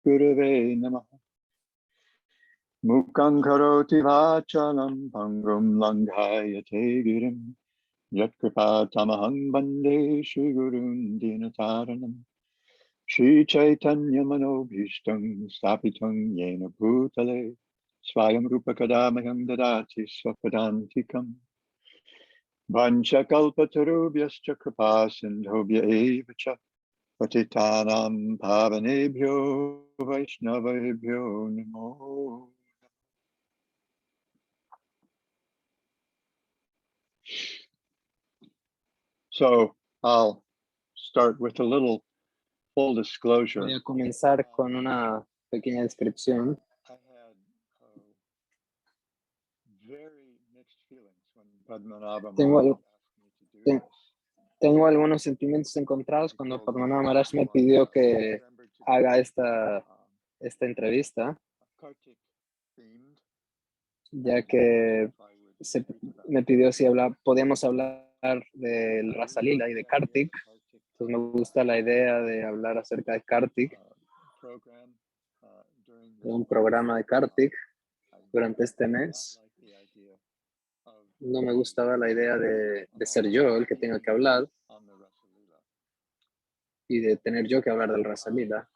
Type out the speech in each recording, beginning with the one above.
Gurave Namaha. Mukhaṁ karoti vācālam pangum langhayate girim. Yat kripatamaham bande Shri Gurun Dinataranam. Shri Chaitanya Manobhishtam Stapitam Yena Bhutale. Swayam Rupa Kadamaham Dadati Swapadantikam. Vanchakalpatarubhyascha kripa sindhobhya eva cha. Patitanam pavanebhyo vaishnavebhyo namo. So I'll start with a little full disclosure. Voy a comenzar con una pequeña descripción. I had very mixed feelings when Padmanabha Tengo, Maharaj asked me to do ten- this. tengo algunos sentimientos encontrados cuando Padmanabha Maharaj me pidió que haga esta entrevista, Kartik themed, ya que if I would me pidió si podíamos hablar del Rasa Lila y de Kartik. Entonces me gusta la idea de hablar acerca de Kartik, de un programa de Kartik durante este mes. No me gustaba la idea de ser yo el que tenga que hablar y de tener yo que hablar del Rasa Lila,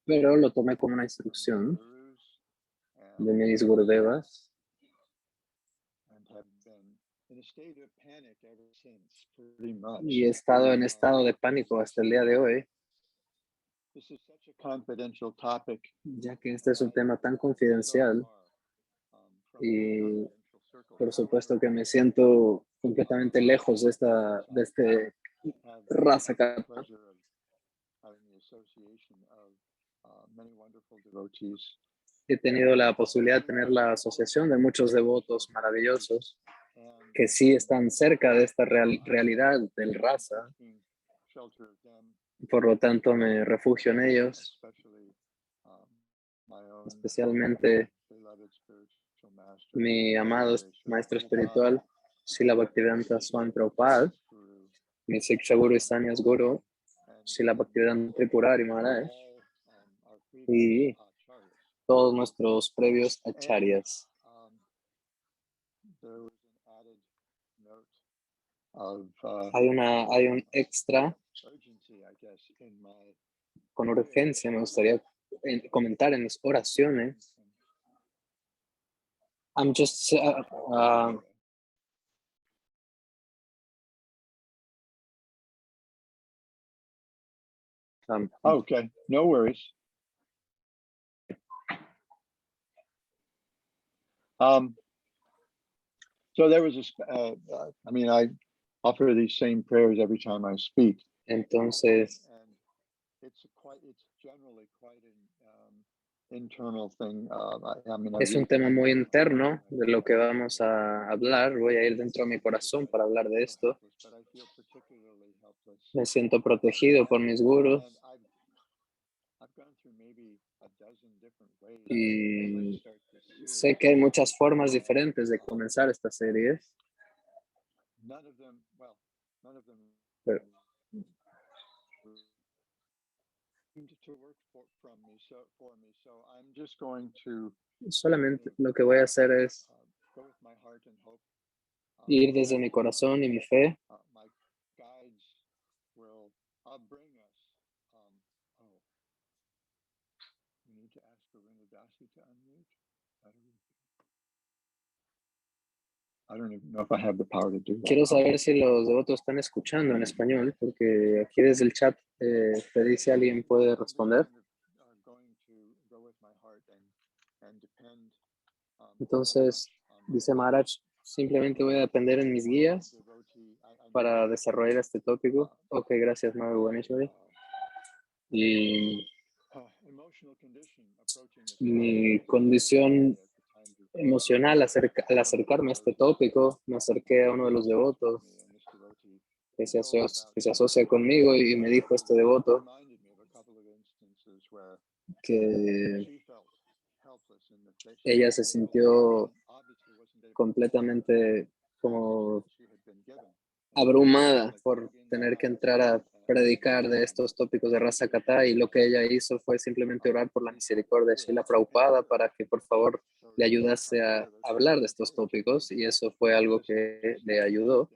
pero lo tomé como una instrucción de mis Gurudevas y he estado en estado de pánico hasta el día de hoy, ya que este es un tema tan confidencial y por supuesto que me siento completamente lejos de este Rasa Kata. He tenido la posibilidad de tener la asociación de muchos devotos maravillosos que sí están cerca de esta realidad del Rasa. Por lo tanto, me refugio en ellos, especialmente mi amado maestro espiritual, Srila Bhaktivedanta Swami Prabhupada, mi Siksha Guru y Sannyas Guru, Srila Bhaktivedanta Tripurari Maharaj, y todos nuestros previos acharyas. Hay un extra con urgencia, me gustaría comentar en mis oraciones. I'm just okay, no worries. So there was I offer these same prayers every time I speak. Entonces, And it's generally quite an internal thing. Es un tema muy interno de lo que vamos a hablar. Voy a ir dentro de mi corazón para hablar de esto. Me siento protegido por mis gurus y sé que hay muchas formas diferentes de comenzar esta serie. Pero solamente lo que voy a hacer es ir desde mi corazón y mi fe. Quiero saber si los devotos están escuchando en español, porque aquí desde el chat pedí si alguien puede responder. Entonces, dice Maharaj, simplemente voy a depender en mis guías para desarrollar este tópico. Ok, gracias, Madhu Vaneshwari. Y mi condición emocional al acercarme a este tópico, me acerqué a uno de los devotos que se asocia conmigo y me dijo este devoto que ella se sintió completamente como abrumada por tener que entrar predicar de estos tópicos de Rasa Kata, y lo que ella hizo fue simplemente orar por la misericordia de Srila Prabhupada para que por favor le ayudase a hablar de estos tópicos, y eso fue algo que le ayudó.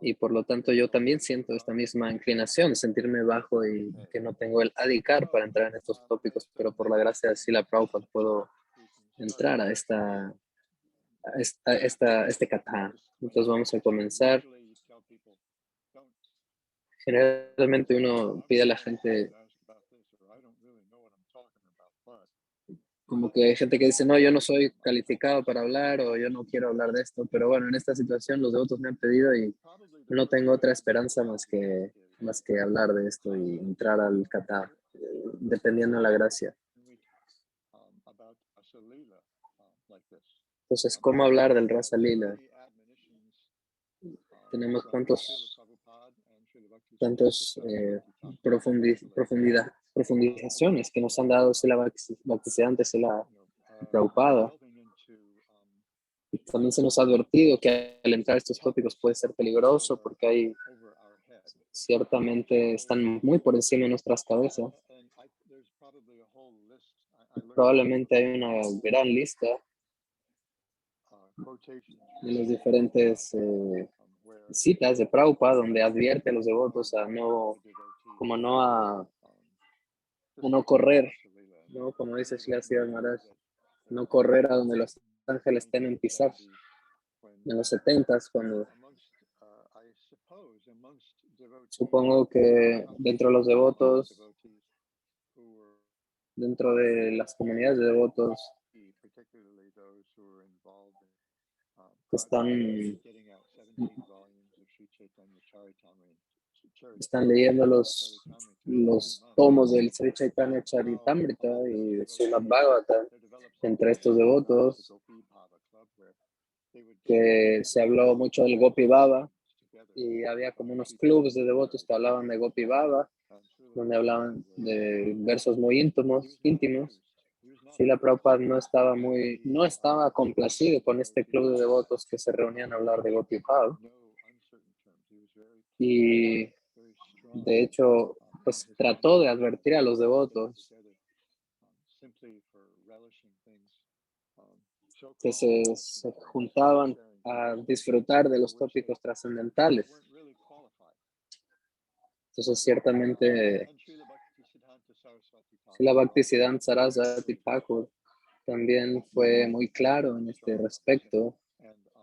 Y por lo tanto yo también siento esta misma inclinación de sentirme bajo y que no tengo el adhikar para entrar en estos tópicos, pero por la gracia de Srila Prabhupada puedo entrar a este kata. Entonces vamos a comenzar. Generalmente uno pide a la gente, como que hay gente que dice, no, yo no soy calificado para hablar o yo no quiero hablar de esto, pero bueno, en esta situación los devotos me han pedido y no tengo otra esperanza más que hablar de esto y entrar al kata, dependiendo de la gracia. Entonces, ¿cómo hablar del Rasa Lila? Tenemos tantos profundizaciones que nos han dado Srila Bhaktisiddhanta, Srila Prabhupada. Y también se nos ha advertido que al entrar a estos tópicos puede ser peligroso porque ciertamente están muy por encima de nuestras cabezas. Probablemente hay una gran lista de las diferentes citas de Prabhupada donde advierte a los devotos a no correr, ¿no? Como dice Srila Siddhar Maharaj, no correr a donde los ángeles temen pisar. En los 70s, cuando supongo que dentro de los devotos, dentro de las comunidades de devotos que están leyendo los tomos del Sri Chaitanya Charitamrita y de Srimad Bhagavatam, entre estos devotos, que se habló mucho del Gopi Baba, y había como unos clubes de devotos que hablaban de Gopi Baba, donde hablaban de versos muy íntimos. Srila Prabhupada no estaba complacido con este club de devotos que se reunían a hablar de Gopi Baba, y de hecho pues trató de advertir a los devotos que se juntaban a disfrutar de los tópicos trascendentales. Entonces ciertamente Srila Bhaktisiddhanta Saraswati Thakur también fue muy claro en este respecto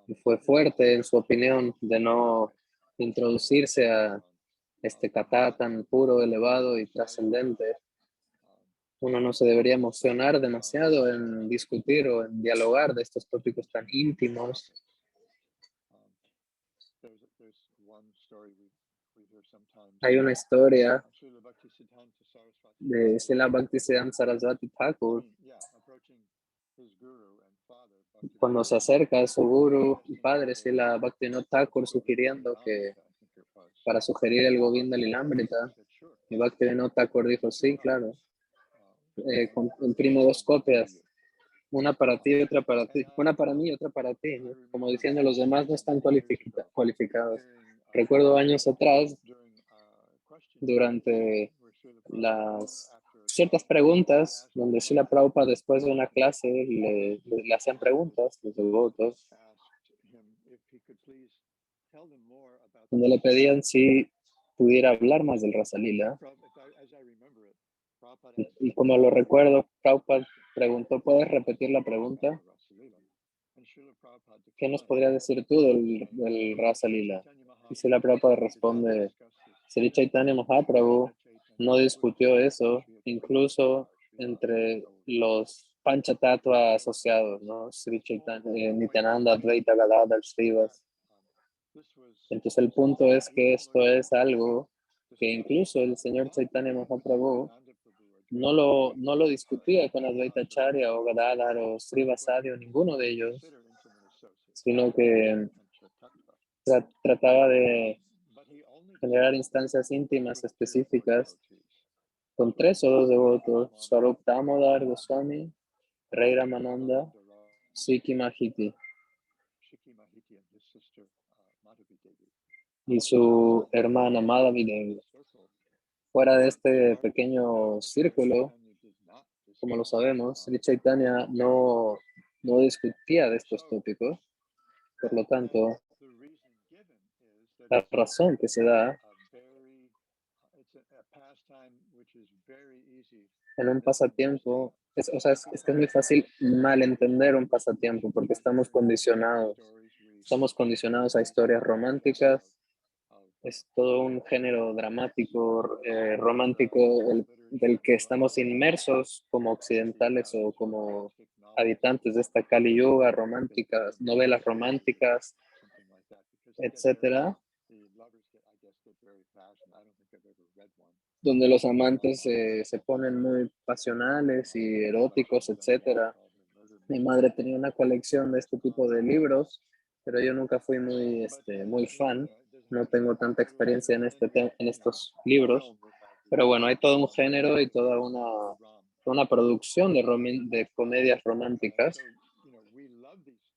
y fue fuerte en su opinión de no introducirse a este kata tan puro, elevado y trascendente. Uno no se debería emocionar demasiado en discutir o en dialogar de estos tópicos tan íntimos. Hay una historia de Srila Bhaktisiddhanta Saraswati Thakur cuando se acerca a su guru y padre Srila Bhaktivinoda Thakur sugiriendo que para sugerir el Govinda Lilamrita, y Bhaktivinoda Thakur dijo, sí, claro, imprimo 2 copias, una para ti y otra para ti, una para mí y otra para ti, ¿no? Como diciendo, los demás no están cualificados. Recuerdo años atrás, durante las ciertas preguntas, donde Srila Prabhupada después de una clase le hacían preguntas, los devotos, donde le pedían si pudiera hablar más del Rasa Lila. Y como lo recuerdo, Prabhupada preguntó, ¿puedes repetir la pregunta? ¿Qué nos podría decir tú del Rasa Lila? Y Srila Prabhupada responde, Sri Chaitanya Mahaprabhu no discutió eso, incluso entre los Panchatattva asociados, ¿no? Sri Chaitanya, Nityananda, Advaita, Gadadhar, Srivas. Entonces el punto es que esto es algo que incluso el señor Chaitanya Mahaprabhu no lo discutía con Advaita Acharya o Gadadhar o Srivasadi o ninguno de ellos, sino que trataba de generar instancias íntimas específicas con 3 o 2 devotos: Swarup Damodar Goswami, Rey Ramananda, Sikhi Mahiti. y su hermana Madhavi Devi. Fuera de este pequeño círculo, como lo sabemos, Sri Chaitanya no discutía de estos tópicos. Por lo tanto, la razón que se da en un pasatiempo, o sea, es que es muy fácil malentender un pasatiempo porque estamos condicionados. Estamos condicionados a historias románticas. Es todo un género dramático, romántico, del que estamos inmersos como occidentales o como habitantes de esta Kali Yuga, románticas, novelas románticas, etcétera, donde los amantes se ponen muy pasionales y eróticos, etcétera. Mi madre tenía una colección de este tipo de libros, pero yo nunca fui muy fan. No tengo tanta experiencia en estos libros. Pero bueno, hay todo un género y toda una producción de comedias románticas.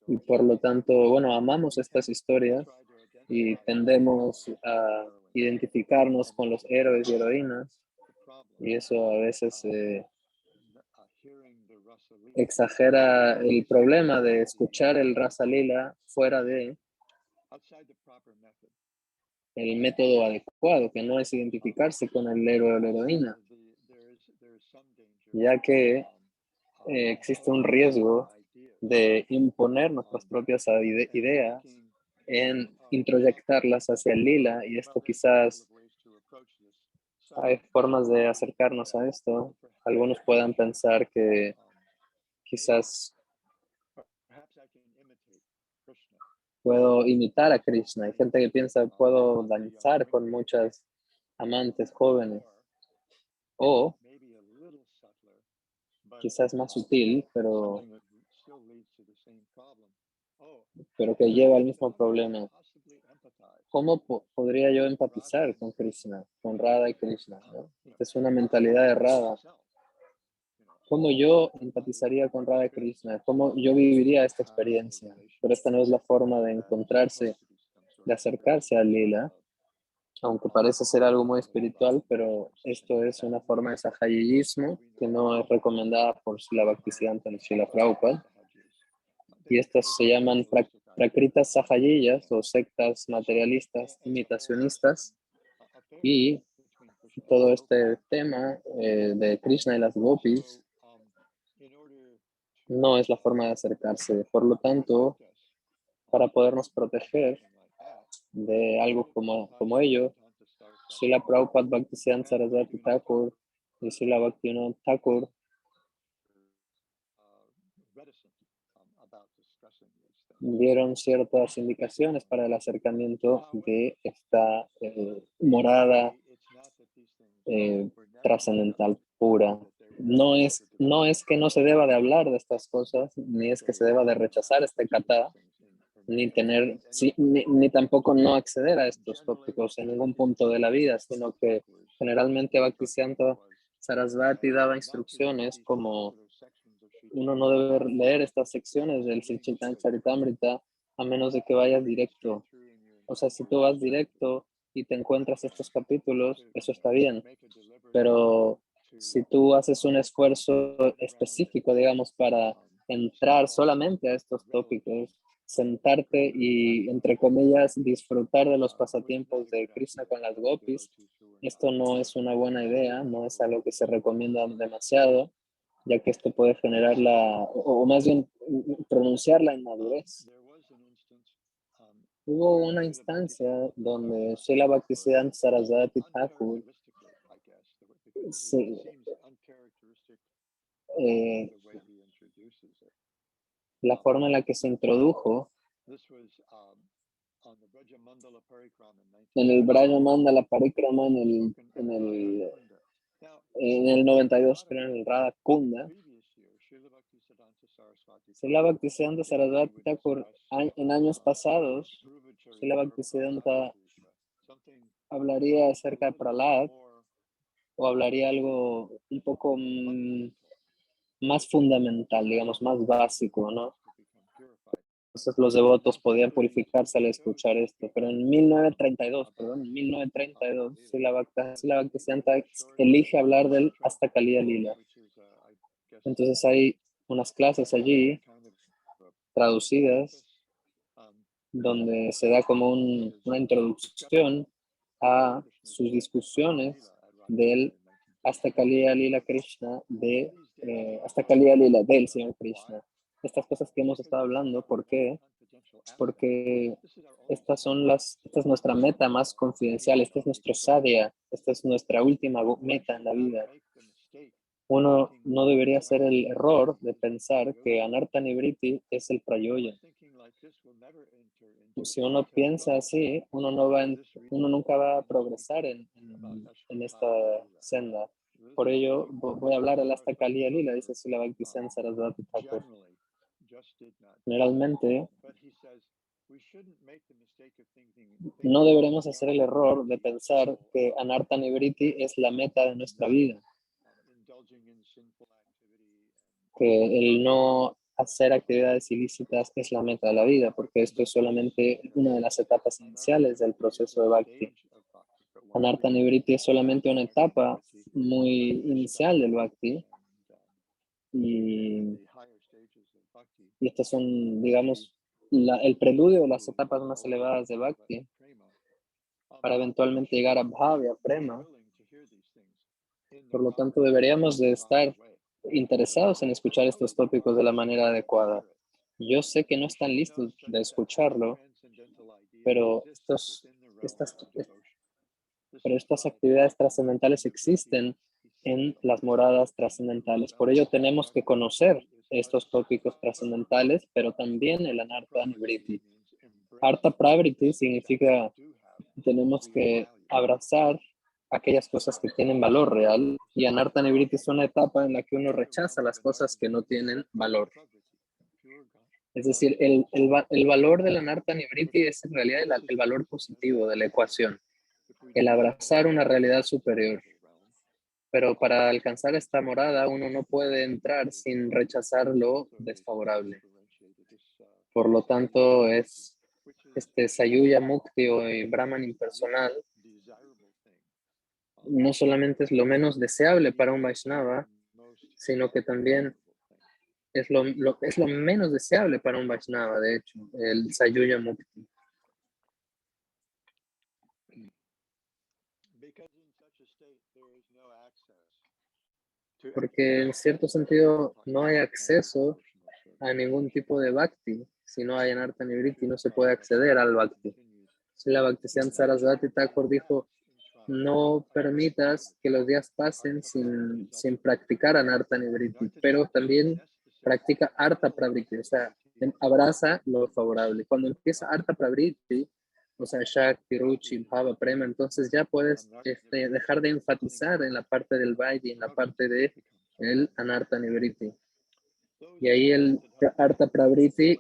Y por lo tanto, bueno, amamos estas historias y tendemos a identificarnos con los héroes y heroínas. Y eso a veces exagera el problema de escuchar el Rasa Lila fuera de el método adecuado, que no es identificarse con el héroe o la heroína, ya que existe un riesgo de imponer nuestras propias ideas en introyectarlas hacia el lila, y esto quizás hay formas de acercarnos a esto. Algunos puedan pensar que quizás puedo imitar a Krishna. Hay gente que piensa puedo danzar con muchas amantes jóvenes, o quizás más sutil, pero que lleva al mismo problema. ¿Cómo podría yo empatizar con Krishna, con Radha y Krishna, ¿no? Esta es una mentalidad errada. ¿Cómo yo empatizaría con Radha y Krishna? ¿Cómo yo viviría esta experiencia? Pero esta no es la forma de encontrarse, de acercarse al lila, aunque parece ser algo muy espiritual, pero esto es una forma de sahayismo que no es recomendada por Srila Bhaktisiddhanta ni Srila Prabhupada. Y estas se llaman prakritas sahayiyas o sectas materialistas imitacionistas. Y todo este tema de Krishna y las gopis no es la forma de acercarse. Por lo tanto, para podernos proteger de algo como ello, Srila Prabhupada Bhaktisiddhanta Sarasvati Thakur y Srila Bhaktivinoda Thakur dieron ciertas indicaciones para el acercamiento de esta morada trascendental pura. No es que no se deba de hablar de estas cosas, ni es que se deba de rechazar este kata, ni tampoco no acceder a estos tópicos en ningún punto de la vida, sino que generalmente Bhaktisiddhanta Sarasvati daba instrucciones como uno no debe leer estas secciones del Sri Chaitanya Charitamrita a menos de que vayas directo. O sea, si tú vas directo y te encuentras estos capítulos, eso está bien. Pero si tú haces un esfuerzo específico, digamos, para entrar solamente a estos tópicos, sentarte y, entre comillas, disfrutar de los pasatiempos de Krishna con las gopis, esto no es una buena idea, no es algo que se recomienda demasiado, ya que esto puede generar o más bien pronunciar la inmadurez. Hubo una instancia donde Srila Bhaktisiddhanta Sarasvati Thakur eh, la forma en la que se introdujo en el Braja Mandala Parikrama en el 92, creo, en el Radha Kunda. Srila Bhaktisiddhanta Sarasvati Thakur en años pasados, Srila Bhaktisiddhanta hablaría acerca de Prahlad, o hablaría algo un poco más fundamental, digamos, más básico, ¿no? Entonces los devotos podían purificarse al escuchar esto. Pero en 1932, Srila Bhaktisiddhanta elige hablar del Hasta Kaliya Lila. Entonces hay unas clases allí traducidas donde se da como una introducción a sus discusiones del Hasta Kaliya Lila Krishna, Hasta Kaliya Lila del Señor Krishna. Estas cosas que hemos estado hablando, ¿por qué? Porque esta es nuestra meta más confidencial, este es nuestro sadhya, esta es nuestra última meta en la vida. Uno no debería hacer el error de pensar que Anartha Nivritti es el prayoya. Si uno piensa así, uno nunca va a progresar en esta senda. Por ello, voy a hablar del Hasta Kaliya Lila, dice Srila Bhaktisiddhanta Sarasvati Thakur. Generalmente, no deberemos hacer el error de pensar que Anartha Nivritti es la meta de nuestra vida. Que el no hacer actividades ilícitas es la meta de la vida, porque esto es solamente una de las etapas iniciales del proceso de Bhakti. Anartha Nivritti es solamente una etapa muy inicial del Bhakti, y estas son, digamos, el preludio de las etapas más elevadas de Bhakti, para eventualmente llegar a Bhava y a Prema. Por lo tanto, deberíamos de estar interesados en escuchar estos tópicos de la manera adecuada. Yo sé que no están listos de escucharlo, pero estas actividades trascendentales existen en las moradas trascendentales. Por ello tenemos que conocer estos tópicos trascendentales, pero también el Anartha Nivritti. Artha Pravriti significa tenemos que abrazar aquellas cosas que tienen valor real, y Anartha Nivritti es una etapa en la que uno rechaza las cosas que no tienen valor. Es decir, el valor del Anartha Nivritti es en realidad el valor positivo de la ecuación, el abrazar una realidad superior. Pero para alcanzar esta morada, uno no puede entrar sin rechazar lo desfavorable. Por lo tanto, es Sayuya Mukti o Brahman impersonal, no solamente es lo menos deseable para un Vaishnava, sino que también es lo menos deseable para un Vaishnava, de hecho, el Sayuya Mukti. Porque en cierto sentido no hay acceso a ningún tipo de Bhakti. Si no hay Anartha Nivritti, no se puede acceder al Bhakti. Srila Bhaktisiddhanta Sarasvati Thakur dijo: no permitas que los días pasen sin practicar Anartha Nivritti, pero también practica Artha Pravriti, o sea, abraza lo favorable. Cuando empieza Artha Pravriti, o sea, Shakti, Ruchi, Bhava, Prema, entonces ya puedes dejar de enfatizar en la parte del Vaidhi, en la parte de el Anartha Nivritti. Y ahí el Artha Pravriti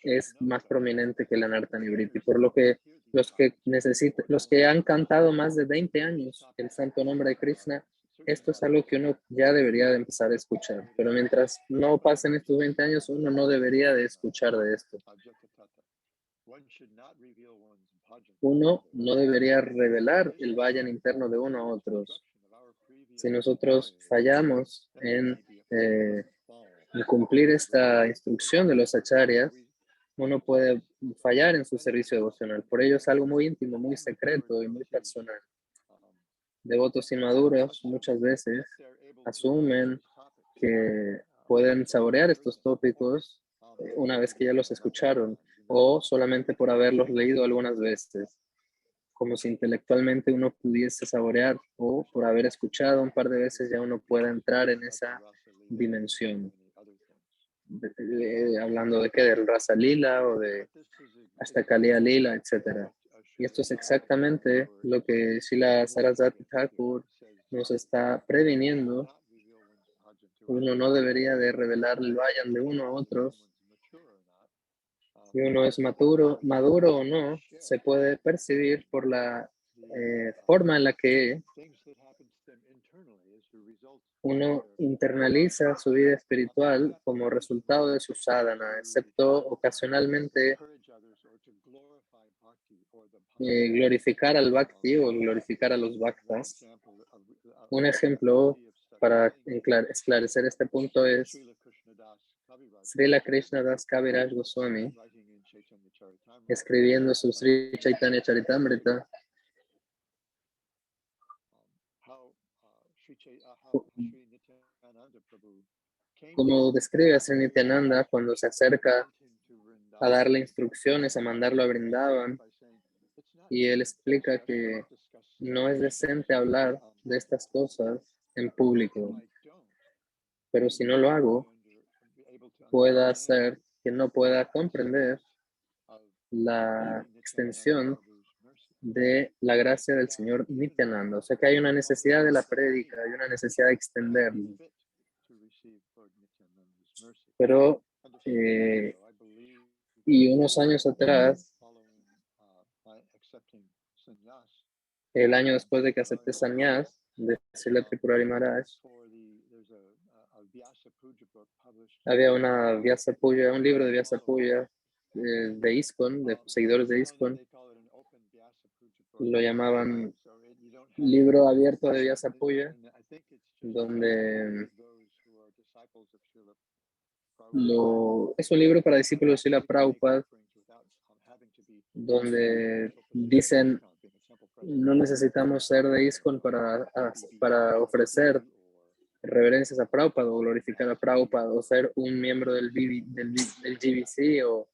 es más prominente que el Anartha Nivritti, por lo que los que han cantado más de 20 años el santo nombre de Krishna, esto es algo que uno ya debería de empezar a escuchar. Pero mientras no pasen estos 20 años, uno no debería de escuchar de esto. Uno no debería revelar el vayan interno de uno a otros. Si nosotros fallamos en cumplir esta instrucción de los acharyas, uno puede fallar en su servicio devocional. Por ello es algo muy íntimo, muy secreto y muy personal. Devotos inmaduros muchas veces asumen que pueden saborear estos tópicos una vez que ya los escucharon, o solamente por haberlos leído algunas veces, como si intelectualmente uno pudiese saborear, o por haber escuchado un par de veces ya uno pueda entrar en esa dimensión. Hablando de qué, del Rasa Lila o de Hasta Kaliya Lila, etc. Y esto es exactamente lo que Srila Sarasvati Thakur nos está previniendo. Uno no debería de revelar el vayan de uno a otros. Si uno es maduro o no, se puede percibir por la forma en la que uno internaliza su vida espiritual como resultado de su sadhana, excepto ocasionalmente glorificar al bhakti o glorificar a los bhaktas. Un ejemplo para esclarecer este punto es Srila Krishnadas Kaviraj Goswami, escribiendo su Sri Chaitanya Charitamrita, como describe a Sri Nityananda cuando se acerca a darle instrucciones, a mandarlo a Vrindavan, y él explica que no es decente hablar de estas cosas en público, pero si no lo hago, pueda hacer que no pueda comprender la extensión de la gracia del Señor Nityananda. O sea que hay una necesidad de la prédica, hay una necesidad de extenderlo. Pero, y unos años atrás, el año después de que acepté sannyas, de Srila Tripurari Maharaj, había una Vyasa Puya, un libro de Vyasa Puya de ISKCON, de seguidores de ISKCON, lo llamaban libro abierto de Vyasa Puya, donde es un libro para discípulos de Srila Prabhupada, donde dicen no necesitamos ser de ISKCON para ofrecer reverencias a Prabhupada o glorificar a Prabhupada o ser un miembro del GBC o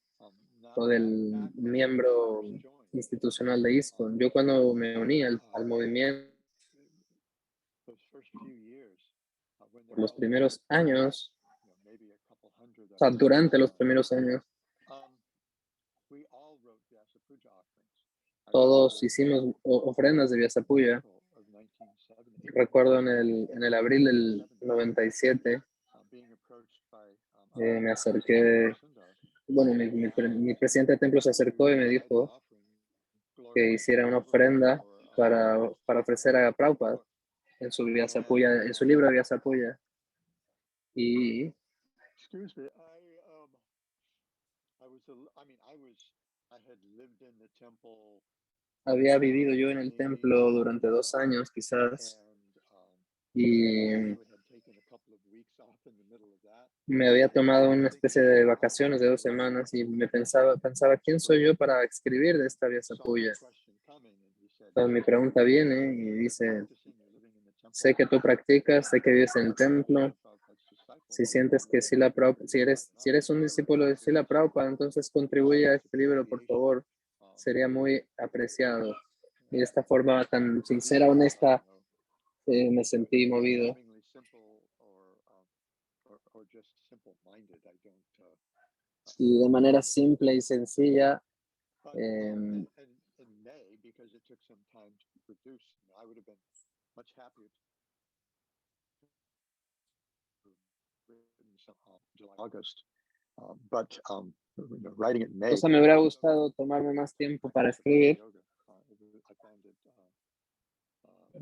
del miembro institucional de ISKCON. Yo cuando me uní al movimiento, los primeros años, o sea, durante los primeros años, todos hicimos ofrendas de Vyasa Puya. Recuerdo en el abril del 97, me acerqué, bueno, mi presidente de templo se acercó y me dijo que hiciera una ofrenda para ofrecer a Prabhupada en su Vyasa Puya, en su libro de Vyasa Puya. Y había vivido yo en el templo durante 2 años quizás, y me había tomado una especie de vacaciones de 2 semanas y pensaba, ¿quién soy yo para escribir de esta Vyasa Puya? Entonces mi pregunta viene y dice, sé que tú practicas, sé que vives en el templo, si sientes que si eres un discípulo de Srila Prabhupada, entonces contribuye a este libro, por favor, sería muy apreciado. Y de esta forma tan sincera, honesta, me sentí movido. Y de manera simple y sencilla, o sea, me hubiera gustado tomarme más tiempo para escribir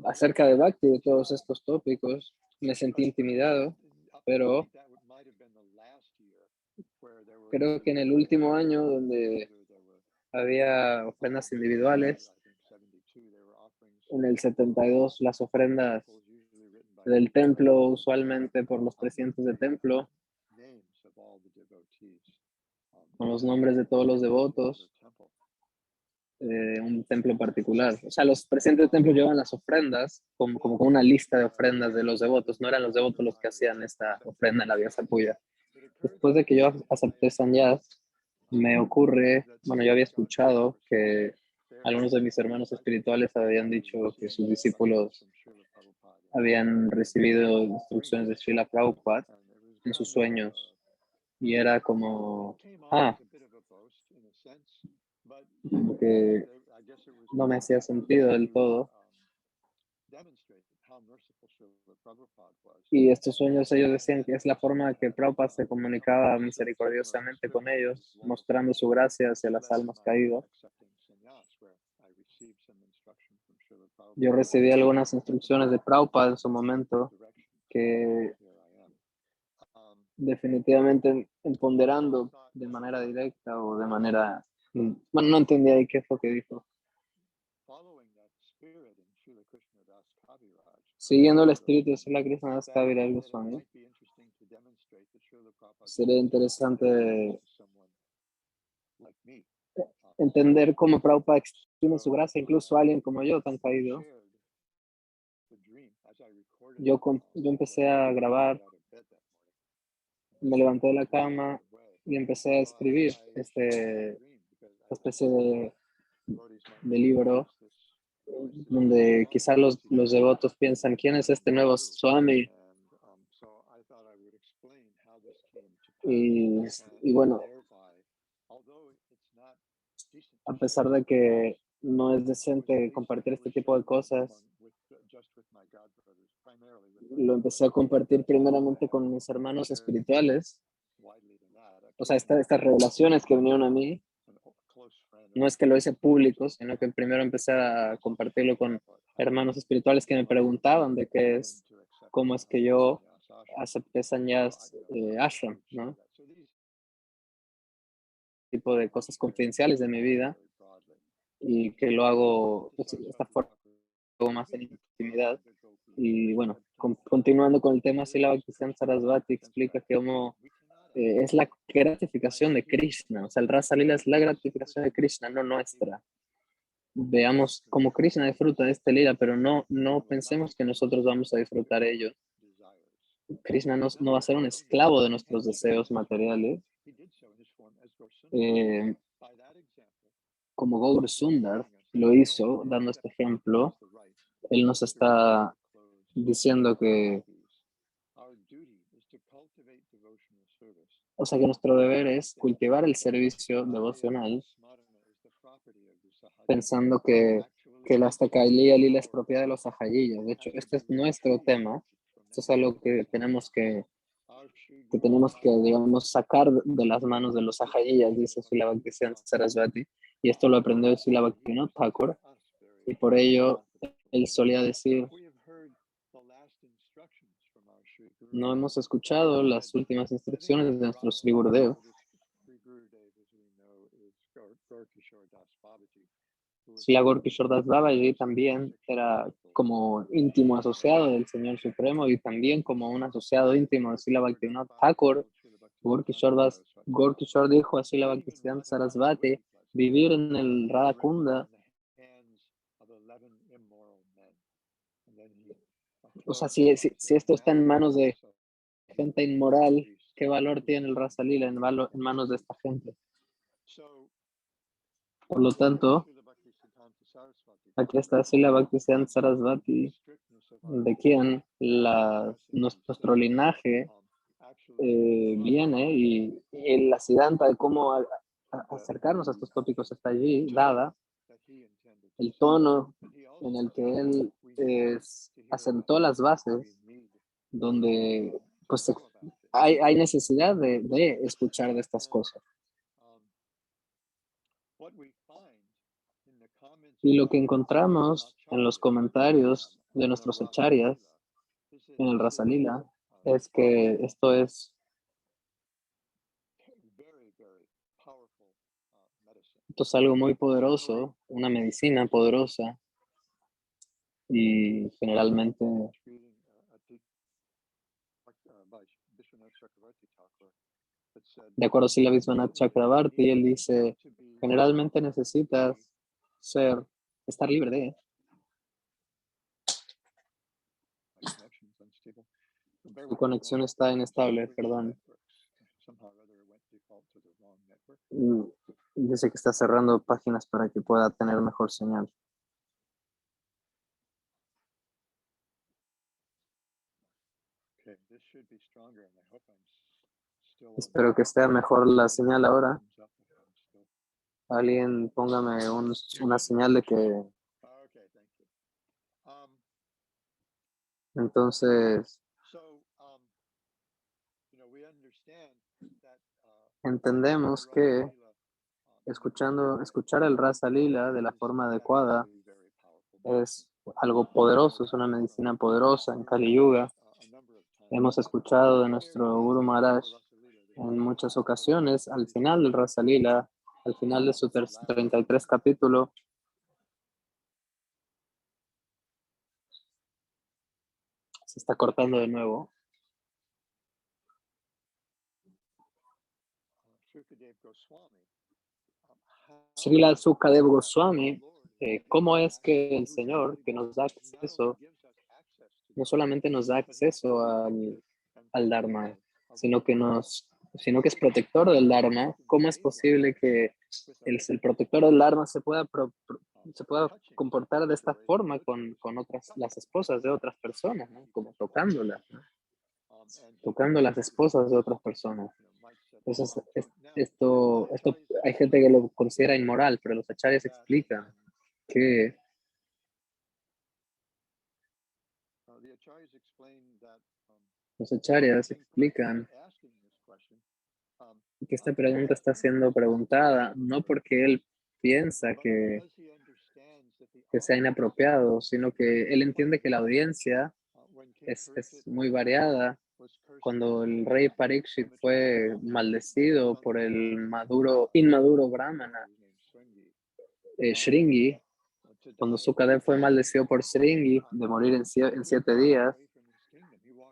acerca de Bhakti, de todos estos tópicos. Me sentí intimidado, pero creo que en el último año donde había ofrendas individuales, en el 72 las ofrendas del templo, usualmente por los presidentes de templo, con los nombres de todos los devotos, un templo particular. O sea, los presidentes de templo llevan las ofrendas como con una lista de ofrendas de los devotos. No eran los devotos los que hacían esta ofrenda en la Vyasa Puya. Después de que yo acepté sannyas, me ocurre, bueno, yo había escuchado que algunos de mis hermanos espirituales habían dicho que sus discípulos habían recibido instrucciones de Srila Prabhupada en sus sueños. Y era como que no me hacía sentido del todo. Y estos sueños ellos decían que es la forma que Prabhupada se comunicaba misericordiosamente con ellos, mostrando su gracia hacia las almas caídas. Yo recibí algunas instrucciones de Prabhupada en su momento que definitivamente ponderando de manera directa o de manera... Bueno, no entendí ahí qué fue que dijo. Siguiendo el espíritu de Srila Krishnadas Kaviraj Goswami, sería interesante entender cómo Prabhupada extiende su gracia incluso a alguien como yo, tan caído. Yo empecé a grabar, me levanté de la cama y empecé a escribir esta especie de libro donde quizás los devotos piensan, ¿quién es este nuevo Swami? Y bueno, a pesar de que no es decente compartir este tipo de cosas, lo empecé a compartir primeramente con mis hermanos espirituales. O sea, estas revelaciones que vinieron a mí, no es que lo hice público, sino que primero empecé a compartirlo con hermanos espirituales que me preguntaban de qué es, cómo es que yo acepté Sannyas Ashram, ¿no? Tipo de cosas confidenciales de mi vida y que lo hago pues, de esta forma más en intimidad. Y bueno, continuando con el tema, Srila Bhaktisiddhanta Sarasvati explica que como es la gratificación de Krishna, o sea, el Rasa Lila es la gratificación de Krishna, no nuestra. Veamos cómo Krishna disfruta de este lila, pero no pensemos que nosotros vamos a disfrutar ello. Krishna no va a ser un esclavo de nuestros deseos materiales. Como Gaur Sundar lo hizo, dando este ejemplo, él nos está diciendo que, o sea, que nuestro deber es cultivar el servicio devocional, pensando que la Astakaya Lila es propiedad de los Sajayillas. De hecho, este es nuestro tema. Esto es algo que tenemos que, digamos, sacar de las manos de los Sajayillas, dice Srila Bhaktisiddhanta Sarasvati. Y esto lo aprendió Srila Bhaktivinoda Thakur. Y por ello, él solía decir, no hemos escuchado las últimas instrucciones de nuestro Sri Gurudev. Srila Gaur Kishore Das Babaji también era como íntimo asociado del Señor Supremo y también como un asociado íntimo de Srila Bhaktivinoda Thakur. Gaur Kishore dijo a Srila Bhaktisiddhanta Sarasvati, vivir en el Radha Kunda, o sea, si esto está en manos de gente inmoral, ¿qué valor tiene el Rasa Lila en manos de esta gente? Por lo tanto, aquí está Srila Bhaktisiddhanta Sarasvati, de quien nuestro linaje viene y la siddhanta de cómo acercarnos a estos tópicos está allí, dada el tono en el que él asentó las bases, donde pues hay necesidad de escuchar de estas cosas. Y lo que encontramos en los comentarios de nuestros acharyas en el Rasa Lila es que esto es algo muy poderoso, una medicina poderosa y generalmente, de acuerdo a Srila Vishwanath Chakravarti, él dice, generalmente necesitas estar libre de. Tu conexión está inestable, perdón. Dice que está cerrando páginas para que pueda tener mejor señal. Espero que esté mejor la señal ahora. Alguien póngame una señal de que... Entonces, entendemos que escuchar el Rasa Lila de la forma adecuada es algo poderoso, es una medicina poderosa en Kali Yuga. Hemos escuchado de nuestro Guru Maharaj en muchas ocasiones, al final del Rasa Lila, al final de su 33 capítulo, se está cortando de nuevo. Srila Sukadev Goswami, ¿cómo es que el Señor, que nos da acceso, no solamente nos da acceso al Dharma, sino que es protector del Dharma? ¿Cómo es posible que el protector del Dharma se pueda comportar de esta forma con las esposas de otras personas, ¿no? Como tocándolas, ¿no? Tocando las esposas de otras personas? Entonces, esto hay gente que lo considera inmoral, pero los acharyas explican que esta pregunta está siendo preguntada no porque él piensa que sea inapropiado, sino que él entiende que la audiencia es muy variada. Cuando el rey Parikshit fue maldecido por el inmaduro brahmana Shringi, cuando Sukadev fue maldecido por Shringi de morir en 7 días,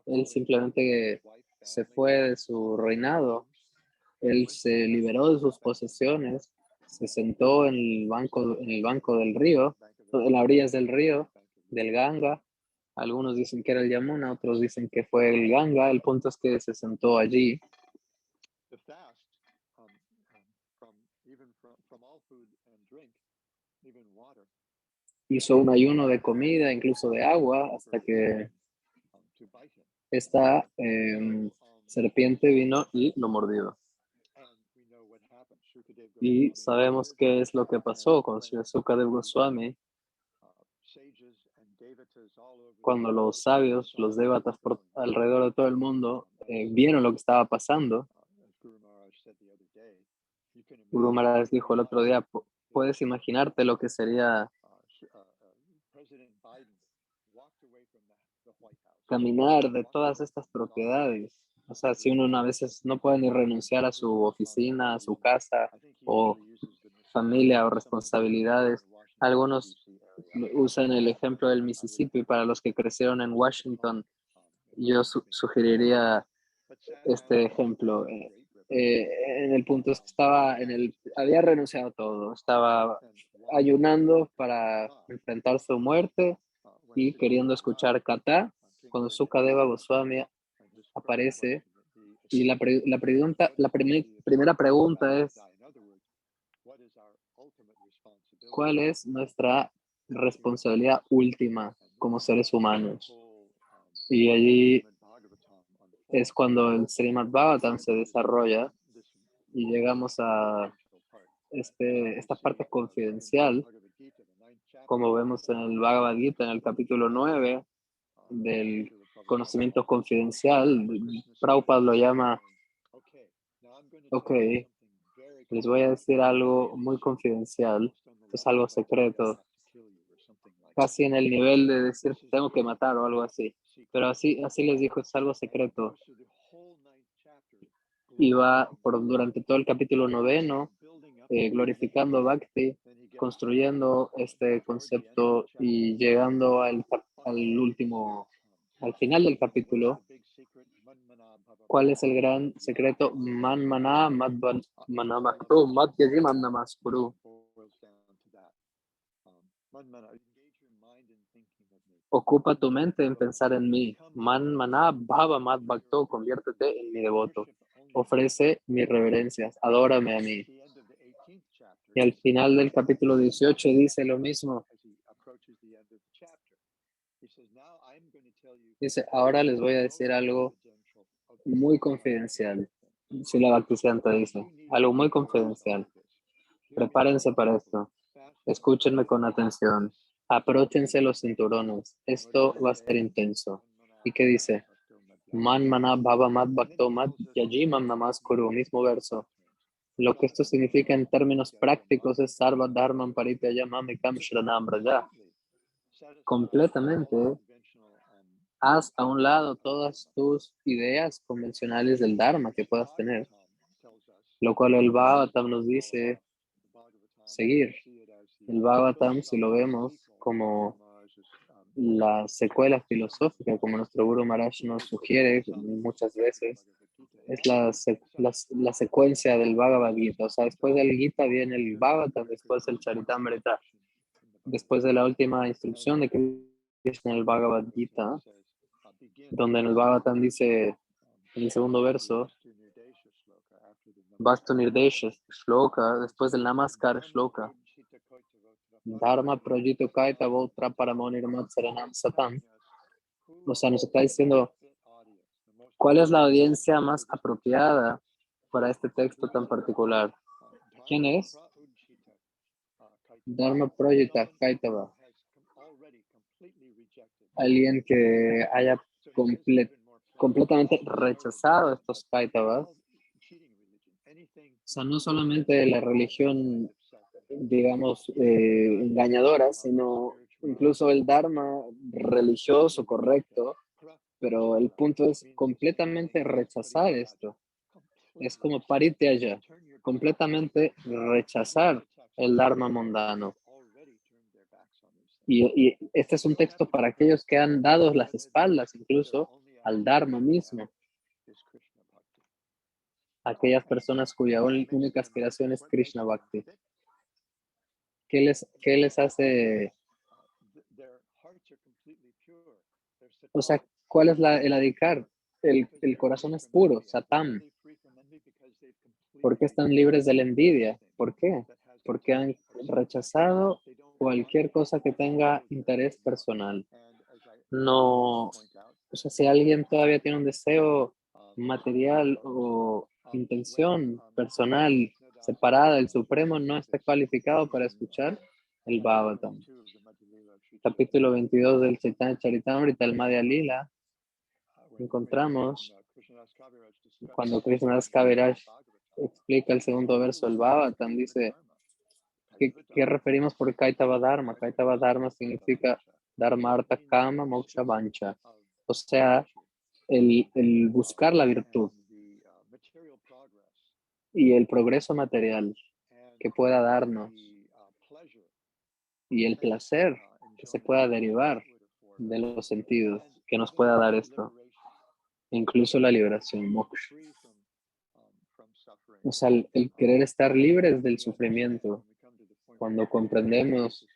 él simplemente se fue de su reinado. Él se liberó de sus posesiones, se sentó en el banco del río, en las orillas del río, del Ganga. Algunos dicen que era el Yamuna, otros dicen que fue el Ganga. El punto es que se sentó allí. Hizo un ayuno de comida, incluso de agua, hasta que esta serpiente vino y lo mordió. Y sabemos qué es lo que pasó con Sri Sukadev Goswami cuando los sabios, los devatas por alrededor de todo el mundo vieron lo que estaba pasando. Guru Maharaj dijo el otro día, puedes imaginarte lo que sería caminar de todas estas propiedades. O sea, si uno a veces no puede ni renunciar a su oficina, a su casa o familia o responsabilidades. Algunos usan el ejemplo del Mississippi para los que crecieron en Washington. Yo sugeriría este ejemplo. En el punto es que había renunciado a todo, estaba ayunando para enfrentar su muerte y queriendo escuchar kata, cuando Sukadeva Goswami aparece y primera pregunta es, ¿cuál es nuestra responsabilidad última como seres humanos? Y allí es cuando el Srimad Bhagavatam se desarrolla y llegamos a esta parte confidencial, como vemos en el Bhagavad Gita, en el capítulo 9 del conocimiento confidencial. Prabhupada lo llama, ok, les voy a decir algo muy confidencial, es algo secreto, casi en el nivel de decir tengo que matar o algo así, pero así les dijo, es algo secreto. Y va durante todo el capítulo 9, glorificando a Bhakti, construyendo este concepto y llegando al final del capítulo. ¿Cuál es el gran secreto? Man mana mad mana bhakto mad yajimam namaskuru. Ocupa tu mente en pensar en mí. Man mana bhava mad bhakto, conviértete en mi devoto. Ofrece mis reverencias, adórame a mí. Y al final del capítulo 18 dice lo mismo. Dice, ahora les voy a decir algo muy confidencial. Srila Bhaktisiddhanta dice, algo muy confidencial. Prepárense para esto. Escúchenme con atención. Apróchense los cinturones. Esto va a ser intenso. ¿Y qué dice? Man mana bhava mad bhakto mad yajimam namaskuru. Mismo verso. Lo que esto significa en términos prácticos es sarva dharman paritya mamekam shranam raja. completamente, haz a un lado todas tus ideas convencionales del Dharma que puedas tener, lo cual el Bhagavatam nos dice seguir. El Bhagavatam, si lo vemos como la secuela filosófica, como nuestro Guru Maharaj nos sugiere muchas veces, es la secuencia del Bhagavad Gita. O sea, después del Gita viene el Bhagavatam, después el Charitamrita, después de la última instrucción de Krishna en el Bhagavad Gita, donde en el Bhagavatam dice, en el segundo verso, Vastu Nirdesha Shloka, después del Namaskar Shloka, Dharma Projito Kaita Vautra Paramonirmat Saranam Satam. O sea, nos está diciendo cuál es la audiencia más apropiada para este texto tan particular. ¿Quién es? Dharma Projita Kaitava. Alguien que haya completamente rechazado estos Kaitavas. O sea, no solamente la religión, digamos, engañadora, sino incluso el Dharma religioso correcto, pero el punto es completamente rechazar esto. Es como Parityaya, completamente rechazar el Dharma mundano. Y este es un texto para aquellos que han dado las espaldas incluso al Dharma mismo. Aquellas personas cuya única aspiración es Krishna Bhakti. ¿Qué les hace? O sea, ¿cuál es el adhikar? El corazón es puro, satam. ¿Por qué están libres de la envidia? ¿Por qué? Porque han rechazado cualquier cosa que tenga interés personal. No, o sea, si alguien todavía tiene un deseo material o intención personal separada del Supremo, no está cualificado para escuchar el Bhagavatam. Capítulo 22 del Chaitanya Charitamrita, el Madhya Lila, encontramos cuando Krishnadas Kaviraj explica el segundo verso del Bhagavatam, dice, ¿qué referimos por Kaitava Dharma? Kaitava Dharma significa Dharma Artha Kama Moksha Vancha. O sea, el buscar la virtud y el progreso material que pueda darnos y el placer que se pueda derivar de los sentidos que nos pueda dar esto, incluso la liberación, moksha. O sea, el querer estar libres del sufrimiento, cuando comprendemos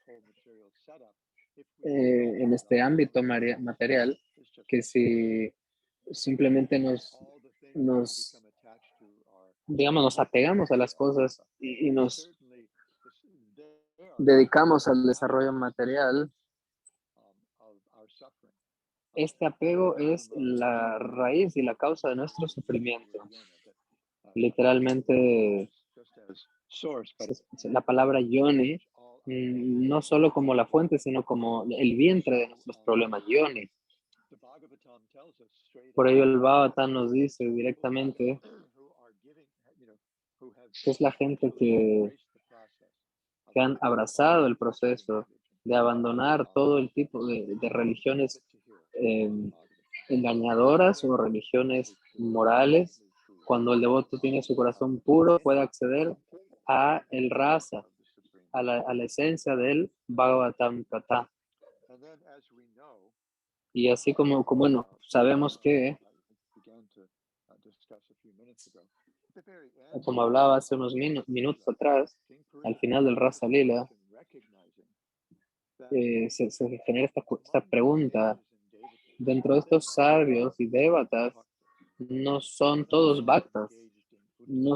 en este ámbito material que si simplemente digamos, nos apegamos a las cosas y nos dedicamos al desarrollo material, este apego es la raíz y la causa de nuestro sufrimiento. Literalmente, la palabra yoni, no solo como la fuente, sino como el vientre de nuestros problemas, yoni. Por ello el Bhagavatam nos dice directamente que es la gente que han abrazado el proceso de abandonar todo el tipo de religiones engañadoras o religiones morales. Cuando el devoto tiene su corazón puro, puede acceder a el rasa, a la esencia del Bhagavatam Katha. Y así como bueno, sabemos que, como hablaba hace unos minutos atrás, al final del Rasa Lila, se genera esta pregunta. Dentro de estos sabios y devatas, no son todos bhaktas, no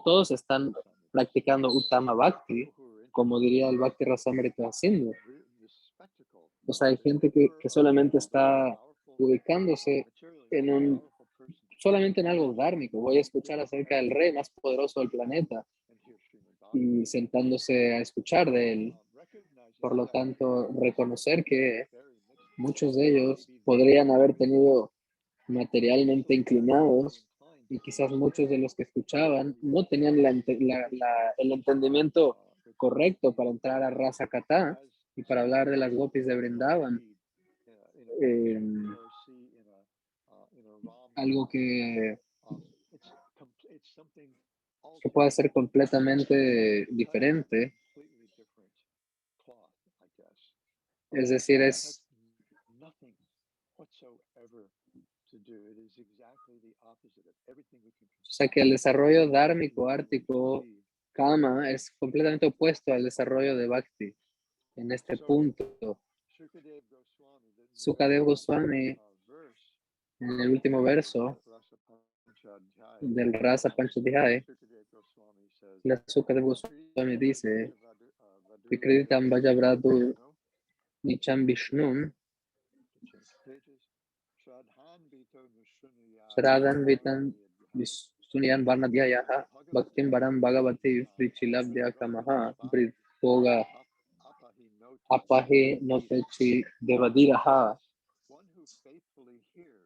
todos están practicando Uttama Bhakti, como diría el Bhakti Rasamrita Sindhu. O sea, hay gente que solamente está ubicándose solamente en algo dármico. Voy a escuchar acerca del rey más poderoso del planeta y sentándose a escuchar de él. Por lo tanto, reconocer que muchos de ellos podrían haber tenido materialmente inclinados y quizás muchos de los que escuchaban no tenían el entendimiento correcto para entrar a Rasa Katha, Y para hablar de las gopis de Brindavan, algo que puede ser completamente diferente, es decir, es, o sea, que el desarrollo dármico, ártico, kama, es completamente opuesto al desarrollo de bhakti en este punto. Sukadev Goswami, en el último verso del Rasa Panchadhyaya, la Sukadev Goswami dice, Vikreditam Vajavradu Nicham Vishnum, Shradan Vitan Sunyan Varnadhyayaha, Bhaktim Varam Bhagavati Prichilabdya Kamaha, Bhoga Apahe Notechi Devadiraha.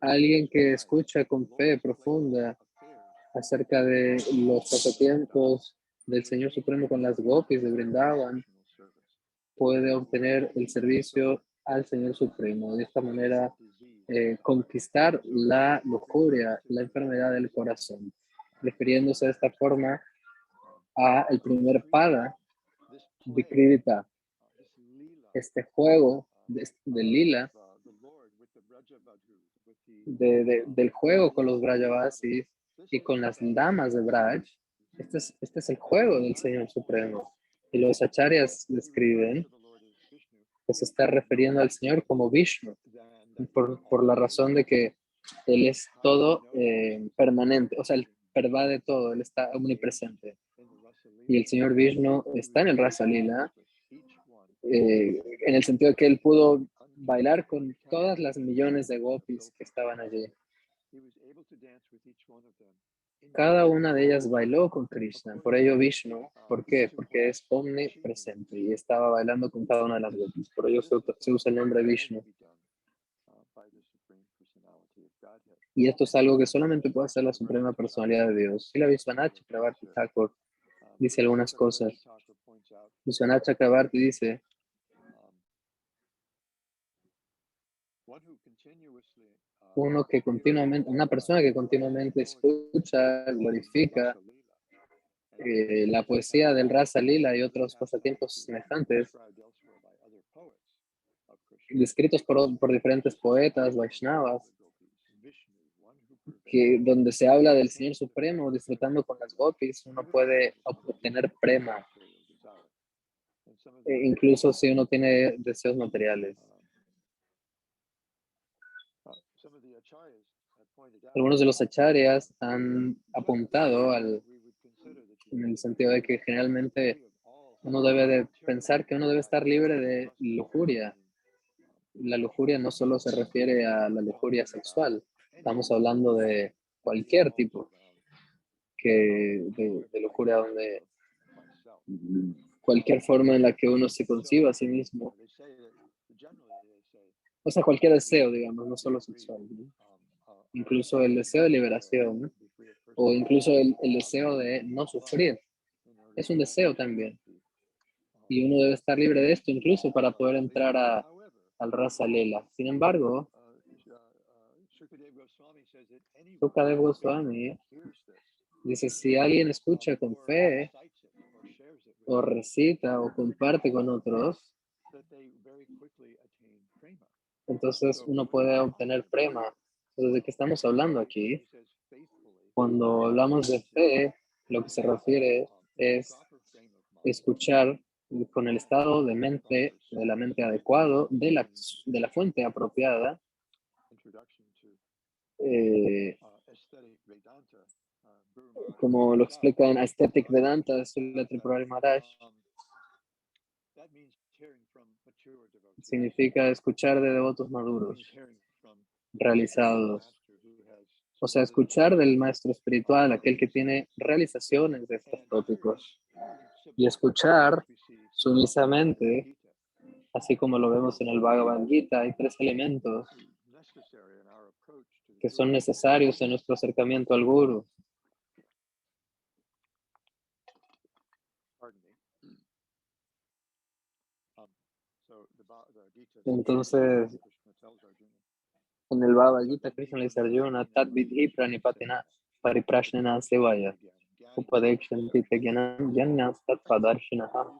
Alguien que escucha con fe profunda acerca de los pasatiempos del Señor Supremo con las gopis de Brindavan puede obtener el servicio al Señor Supremo. De esta manera, conquistar la lujuria, la enfermedad del corazón, refiriéndose de esta forma a el primer pada, Vikridita, este juego de lila, del juego con los Brajavasis y con las damas de Braj. Este es el juego del Señor Supremo. Y los acharyas describen que se está refiriendo al Señor como Vishnu, por la razón de que Él es todo permanente, o sea, Él pervade todo, Él está omnipresente. Y el Señor Vishnu está en el Rasa Lila, en el sentido de que Él pudo bailar con todas las millones de gopis que estaban allí. Cada una de ellas bailó con Krishna, por ello Vishnu, ¿por qué? Porque es omnipresente y estaba bailando con cada una de las gopis, por ello se usa el nombre Vishnu. Y esto es algo que solamente puede hacer la Suprema Personalidad de Dios. Srila Vishwanath Chakravarti Thakur dice algunas cosas. Vishwanath Chakravarti dice, una persona que continuamente escucha, glorifica la poesía del Rasa Lila y otros pasatiempos semejantes, descritos por diferentes poetas, Vaishnavas, donde se habla del Señor Supremo disfrutando con las gopis, uno puede obtener prema, incluso si uno tiene deseos materiales. Algunos de los acharyas han apuntado en el sentido de que generalmente uno debe de pensar que uno debe estar libre de lujuria. La lujuria no solo se refiere a la lujuria sexual, estamos hablando de cualquier tipo de lujuria, donde cualquier forma en la que uno se conciba a sí mismo, o sea, cualquier deseo, digamos, no solo sexual, ¿no? Incluso el deseo de liberación, ¿no? O incluso el deseo de no sufrir, es un deseo también. Y uno debe estar libre de esto incluso para poder entrar al Rasa Lela. Sin embargo, Sukadev Goswami dice, si alguien escucha con fe, o recita, o comparte con otros, entonces uno puede obtener prema. Entonces, ¿de qué estamos hablando aquí? Cuando hablamos de fe, lo que se refiere es escuchar con el estado de la mente adecuado, de la fuente apropiada, como lo explica en Aesthetic Vedanta de Srila Tripurari Maharaj, significa escuchar de devotos maduros, realizados. O sea, escuchar del maestro espiritual, aquel que tiene realizaciones de estos tópicos. Y escuchar sumisamente, así como lo vemos en el Bhagavad Gita, hay 3 elementos que son necesarios en nuestro acercamiento al Guru. Entonces, en el Bhagavad Gita, Krishna le dice a Arjuna, Tat vidhi pranipatina pariprashnena sevaya, upadekshanti te jnanam jnanyas tat padarshinaha.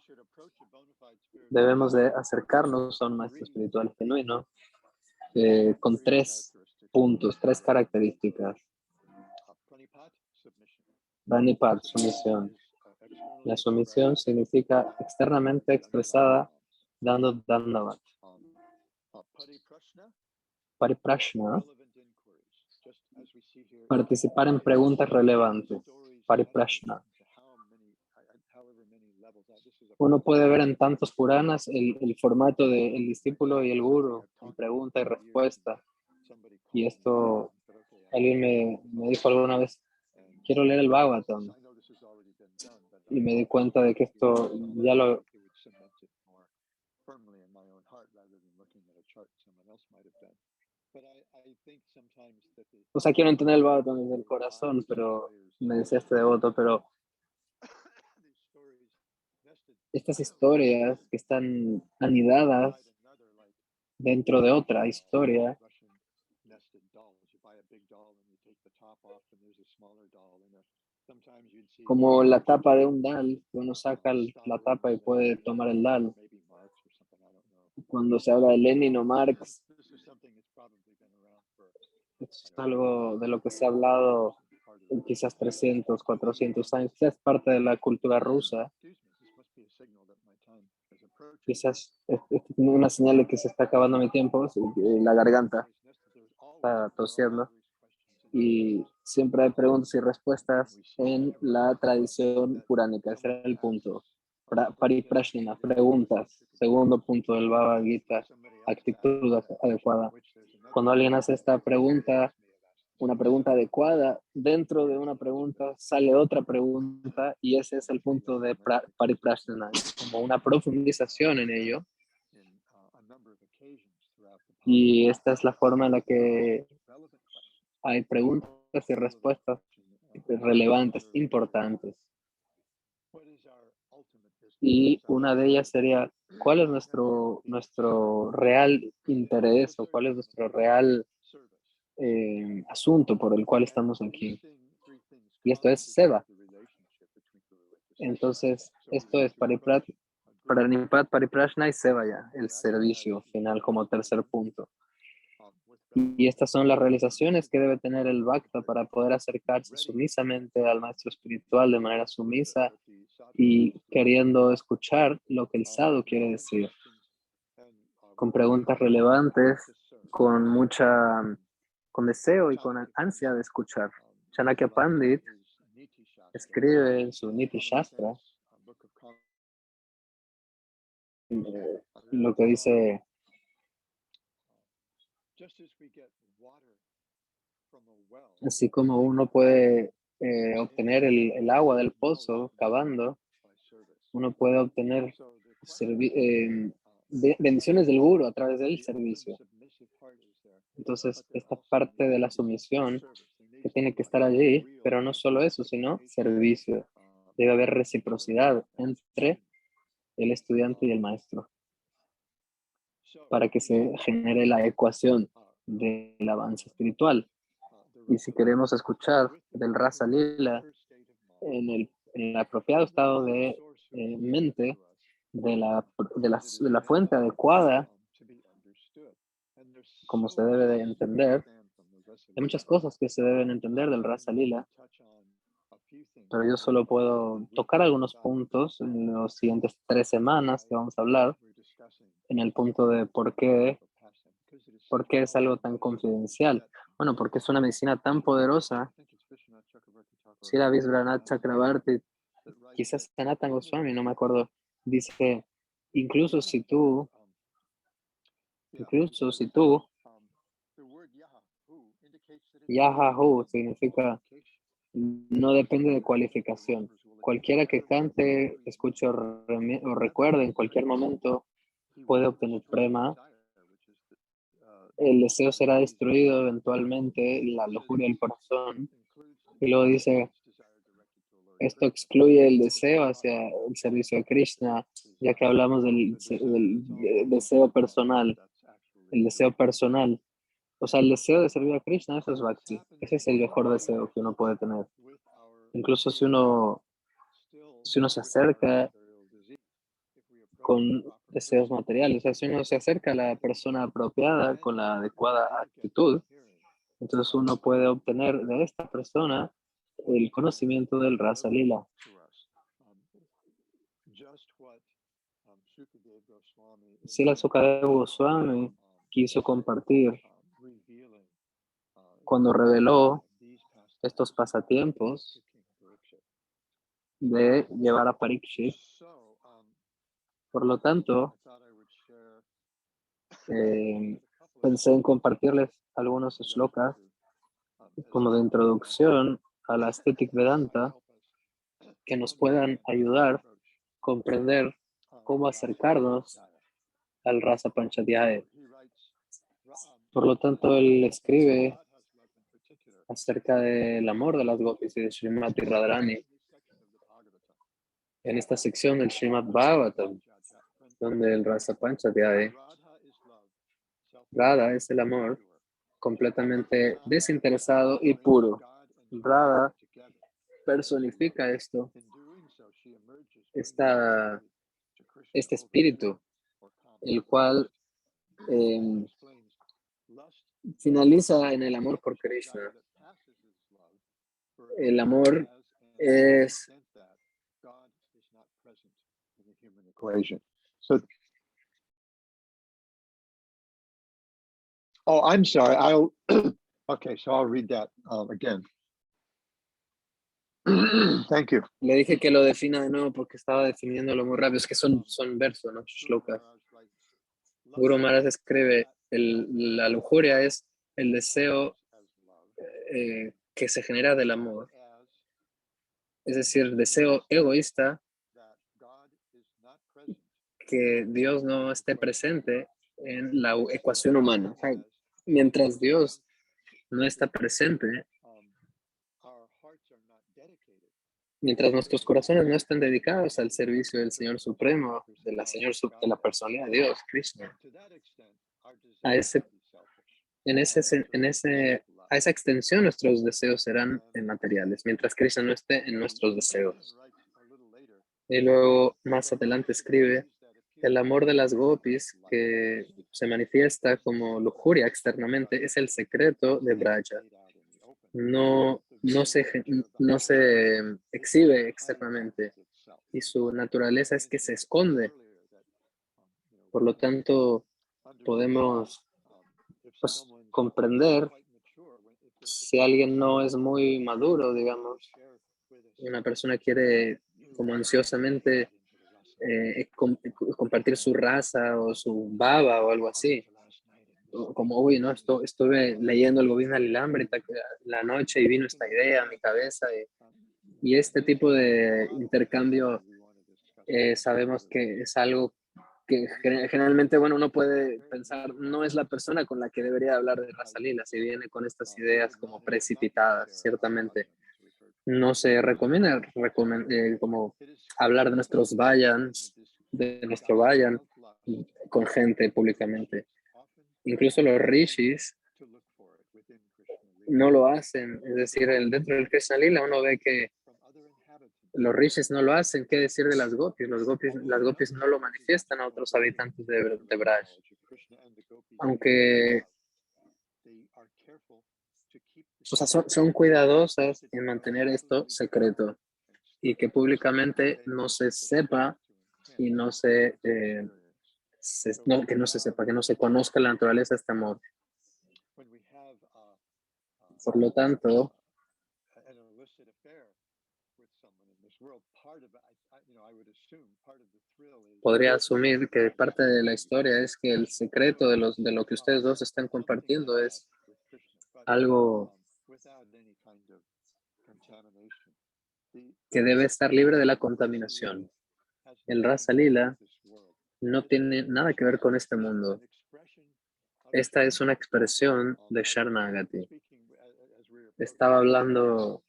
Debemos de acercarnos a un maestro espiritual genuino con 3 puntos, 3 características. Pranipat, sumisión. La sumisión significa externamente expresada dando dandavat. Pariprashna, participar en preguntas relevantes. Pariprashna. Uno puede ver en tantos Puranas el formato del discípulo y el guru, en pregunta y respuesta. Y esto, alguien me dijo alguna vez, quiero leer el Bhagavatam. Y me di cuenta de que esto ya lo... O sea, quiero entender el Bhagavatam desde el corazón, pero me decía este devoto, pero estas historias que están anidadas dentro de otra historia, como la tapa de un dal, que uno saca la tapa y puede tomar el dal. Cuando se habla de Lenin o Marx, es algo de lo que se ha hablado en quizás 300, 400 años, quizás es parte de la cultura rusa. Quizás es una señal de que se está acabando mi tiempo, la garganta está tosiendo. Y siempre hay preguntas y respuestas en la tradición puránica. Ese era el punto. Pariprashnina, preguntas. Segundo punto del Bhagavad Gita, actitud adecuada. Cuando alguien hace esta pregunta, una pregunta adecuada, dentro de una pregunta sale otra pregunta y ese es el punto de Pariprashnina, como una profundización en ello. Y esta es la forma en la que hay preguntas y respuestas relevantes, importantes. Y una de ellas sería, ¿cuál es nuestro real interés o cuál es nuestro real asunto por el cual estamos aquí? Y esto es Seva. Entonces, esto es Pranipat, Pariprashna y Seva ya, el servicio final como tercer punto. Y estas son las realizaciones que debe tener el Bhakta para poder acercarse sumisamente al maestro espiritual de manera sumisa y queriendo escuchar lo que el sadhu quiere decir, con preguntas relevantes, con deseo y con ansia de escuchar. Chanakya Pandit escribe en su Niti Shastra lo que dice: así como uno puede obtener el agua del pozo cavando, uno puede obtener bendiciones del guru a través del servicio. Entonces, esta parte de la sumisión que tiene que estar allí, pero no solo eso, sino servicio. Debe haber reciprocidad entre el estudiante y el maestro para que se genere la ecuación del avance espiritual. Y si queremos escuchar del Rasa Lila en el apropiado estado de mente, de la fuente adecuada, como se debe de entender, hay muchas cosas que se deben entender del Rasa Lila, pero yo solo puedo tocar algunos puntos en las siguientes 3 semanas que vamos a hablar, en el punto de por qué es algo tan confidencial. Bueno, porque es una medicina tan poderosa. Srila Visvanath Chakrabarti, quizás Sanatana Goswami, no me acuerdo, dice, incluso si tú, Yahahu significa no depende de cualificación. Cualquiera que cante, escuche o recuerde en cualquier momento puede obtener prema. El deseo será destruido eventualmente, la lujuria del corazón. Y luego dice, Esto excluye el deseo hacia el servicio a Krishna, ya que hablamos del deseo personal, el deseo personal. O sea, el deseo de servir a Krishna, eso es Bhakti. Ese es el mejor deseo que uno puede tener. Incluso si uno se acerca con deseos materiales, o sea, si uno se acerca a la persona apropiada con la adecuada actitud, entonces uno puede obtener de esta persona el conocimiento del Rasa Lila. Srila Sukadeva Goswami quiso compartir cuando reveló estos pasatiempos de llevar a Parikshit. Por lo tanto, pensé en compartirles algunos shlokas como de introducción a la Aesthetic Vedanta que nos puedan ayudar a comprender cómo acercarnos al Rasa Panchadhyaya. Por lo tanto, él escribe acerca del amor de las gopis y de Srimati Radharani en esta sección del Srimad Bhagavatam, donde el Rasa Panchadhyaya, Radha es el amor completamente desinteresado y puro. Radha personifica este espíritu, el cual finaliza en el amor por Krishna. El amor es equation. So, oh, I'm sorry. Okay, so I'll read that again. Thank you. Le dije que lo defina de nuevo porque estaba definiéndolo muy rápido. Es que son versos, ¿no? Shlokas. Guru Maharaj escribe, la lujuria es el deseo que se genera del amor. Es decir, deseo egoísta que Dios no esté presente en la ecuación humana. O sea, mientras Dios no está presente, mientras nuestros corazones no estén dedicados al servicio del Señor Supremo, de la personalidad de Dios, Krishna, a esa extensión nuestros deseos serán materiales, mientras Krishna no esté en nuestros deseos. Y luego más adelante escribe, el amor de las gopis que se manifiesta como lujuria externamente es el secreto de Braja. No se exhibe externamente y su naturaleza es que se esconde. Por lo tanto, podemos comprender si alguien no es muy maduro, digamos, una persona quiere como ansiosamente compartir su raza o su baba o algo así. Como, uy, no, estuve leyendo el Govinda Lilamrita la noche y vino esta idea a mi cabeza. Y este tipo de intercambio sabemos que es algo que generalmente, bueno, uno puede pensar, no es la persona con la que debería hablar de Rasa Lila, si viene con estas ideas como precipitadas, ciertamente. No se recomienda como hablar de nuestros vayans, de nuestro vayan con gente públicamente. Incluso los rishis no lo hacen, es decir, dentro del Krishna Lila uno ve que los rishis no lo hacen. ¿Qué decir de las gopis? Las gopis no lo manifiestan a otros habitantes de Braj. Aunque o sea, son cuidadosas en mantener esto secreto y que públicamente no se sepa y que no se sepa, que no se conozca la naturaleza de este amor. Por lo tanto, podría asumir que parte de la historia es que el secreto de lo que ustedes dos están compartiendo es algo que debe estar libre de la contaminación. El Rasa Lila no tiene nada que ver con este mundo. Esta es una expresión de Sharanagati. Estaba hablando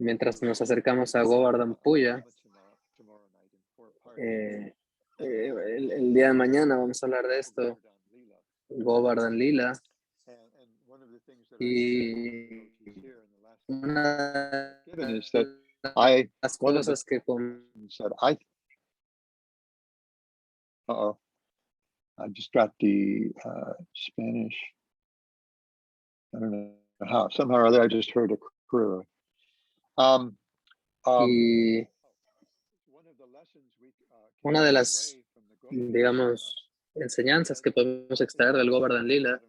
Mientras nos acercamos a Govardhan Puya, el día de mañana vamos a hablar de esto, Govardhan Lila, y una Given is de that I las one of the cosas que said uh-oh, I just got the Spanish. I don't know how. Somehow or other, I just heard a crew. y una de las, digamos, enseñanzas que podemos extraer del Govardhan Lila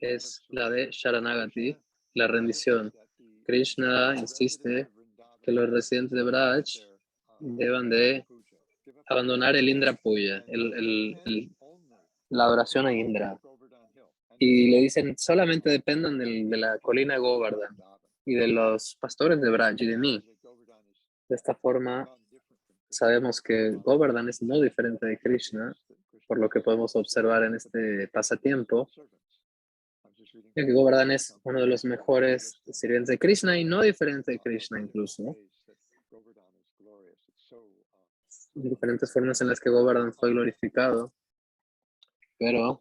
es la de Sharanagati, la rendición. Krishna insiste que los residentes de Braj deban de abandonar el Indra Puya, la adoración a Indra. Y le dicen, solamente dependan de la colina Govardhan y de los pastores de Braj y de mí. De esta forma, sabemos que Govardhan es no diferente de Krishna, por lo que podemos observar en este pasatiempo, ya que Govardhan es uno de los mejores sirvientes de Krishna y no diferente de Krishna incluso. Diferentes formas en las que Govardhan fue glorificado, pero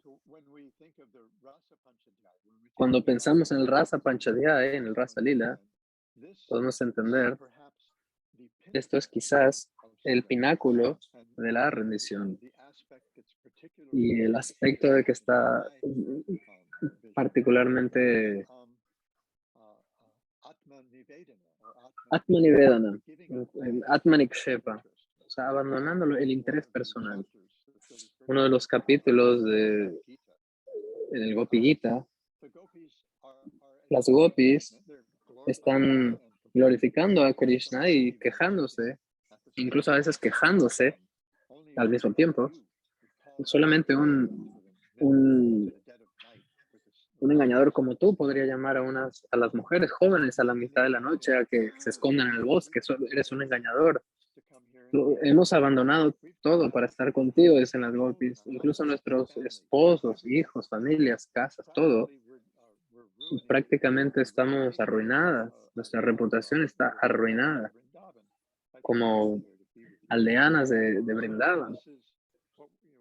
cuando pensamos en el Rasa Panchadhyaya, en el Rasa Lila, podemos entender esto es quizás el pináculo de la rendición y el aspecto de que está particularmente Atmanivedana, Atmanikshepa, o sea, abandonando el interés personal. Uno de los capítulos de el Gopi Gita, las gopis están glorificando a Krishna y quejándose, incluso a veces quejándose al mismo tiempo. Solamente un engañador como tú podría llamar a las mujeres jóvenes a la mitad de la noche a que se escondan en el bosque. Eres un engañador. Hemos abandonado todo para estar contigo, dicen las gopis. Incluso nuestros esposos, hijos, familias, casas, todo. Prácticamente estamos arruinadas. Nuestra reputación está arruinada como aldeanas de Vrindavan.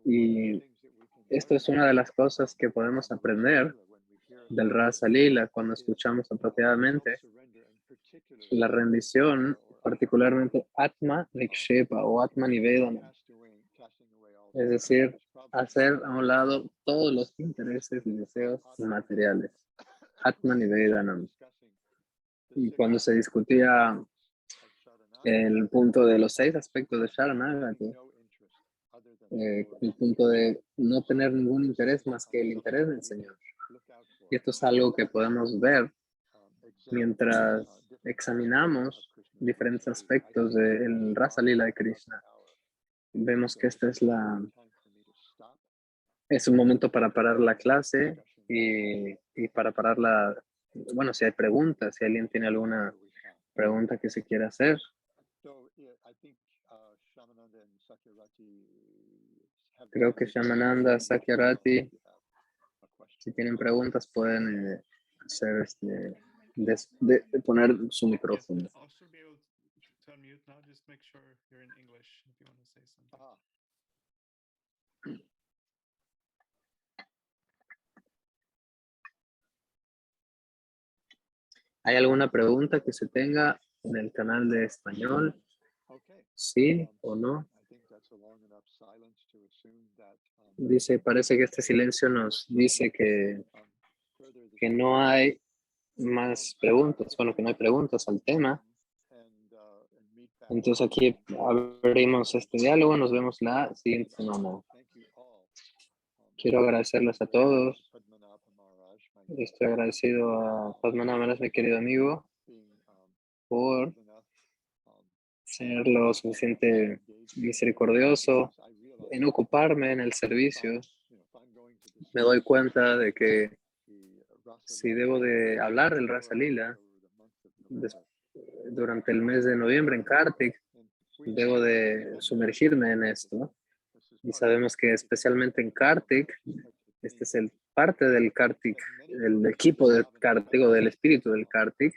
Y esto es una de las cosas que podemos aprender del Rasa Lila cuando escuchamos apropiadamente la rendición, particularmente Atma Nikshepa o Atma Nivedana, es decir, hacer a un lado todos los intereses y deseos materiales. Atma Nivedana. Y cuando se discutía el punto de los 6 aspectos de Sharanagati, el punto de no tener ningún interés más que el interés del Señor. Y esto es algo que podemos ver mientras examinamos diferentes aspectos del Rasa Lila de Krishna. Vemos que es un momento para parar la clase y para parar bueno, si hay preguntas, si alguien tiene alguna pregunta que se quiera hacer. Creo que Shamananda, Sakyarati, si tienen preguntas pueden hacer de poner su micrófono. ¿Hay alguna pregunta que se tenga en el canal de español? ¿Sí o no? Dice, parece que este silencio nos dice que no hay más preguntas, bueno, que no hay preguntas al tema. Entonces aquí abrimos este diálogo, nos vemos la siguiente semana. Quiero agradecerles a todos. Estoy agradecido a Padmanabha Maharaj, mi querido amigo, por ser lo suficiente misericordioso en ocuparme en el servicio. Me doy cuenta de que si debo de hablar del Rasa Lila durante el mes de noviembre en Kartik, debo de sumergirme en esto. Y sabemos que especialmente en Kartik, este es parte del Kartik, el equipo de Kartik o del espíritu del Kartik.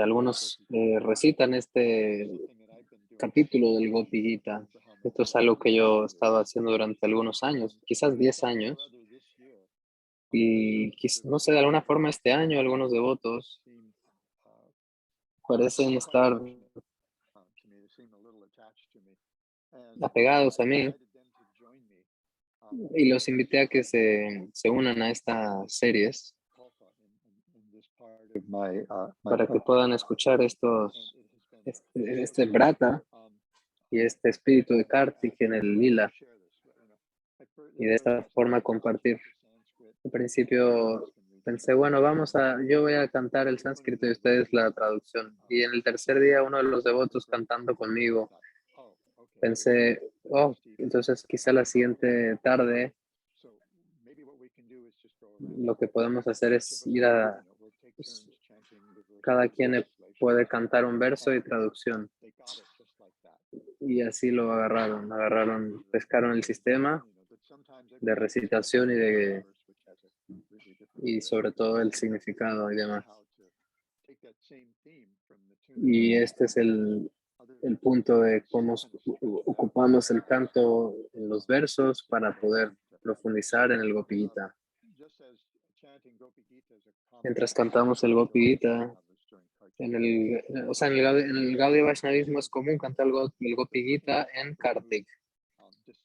Algunos recitan este capítulo del Gopi Gita. Esto es algo que yo he estado haciendo durante algunos años, quizás 10 años. Y no sé, de alguna forma este año algunos devotos parecen estar apegados a mí y los invité a que se unan a estas series para que puedan escuchar este Brata y este espíritu de Kartik en el lila y de esta forma compartir. Al principio pensé, bueno, yo voy a cantar el sánscrito y ustedes la traducción. Y en el tercer día uno de los devotos cantando conmigo, pensé, oh, entonces quizá la siguiente tarde lo que podemos hacer es pues, cada quien puede cantar un verso y traducción. Y así lo pescaron el sistema de recitación y sobre todo el significado y demás. Y este es el punto de cómo ocupamos el canto en los versos para poder profundizar en el Gopi Gita. Mientras cantamos el Gopi Gita, en el Gaudiya Vaishnavismo es común cantar el Gopi Gita en Kartik.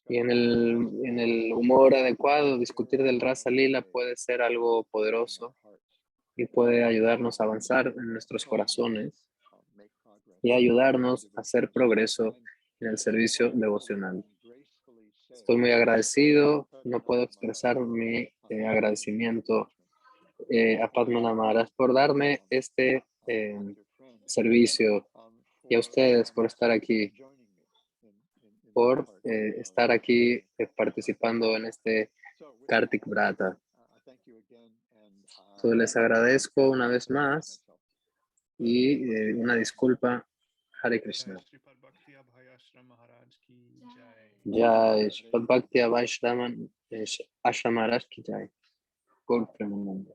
Y en el humor adecuado, discutir del Rasa Lila puede ser algo poderoso y puede ayudarnos a avanzar en nuestros corazones y ayudarnos a hacer progreso en el servicio devocional. Estoy muy agradecido, no puedo expresar mi agradecimiento a Padma Maharaj por darme este servicio y a ustedes por estar aquí, participando en este Kartik Brata. Entonces les agradezco una vez más y una disculpa. Hare Krishna. Jai Shripad Bhakti Abhay Ashram Maharaj ki Jai. Gaur Premananda.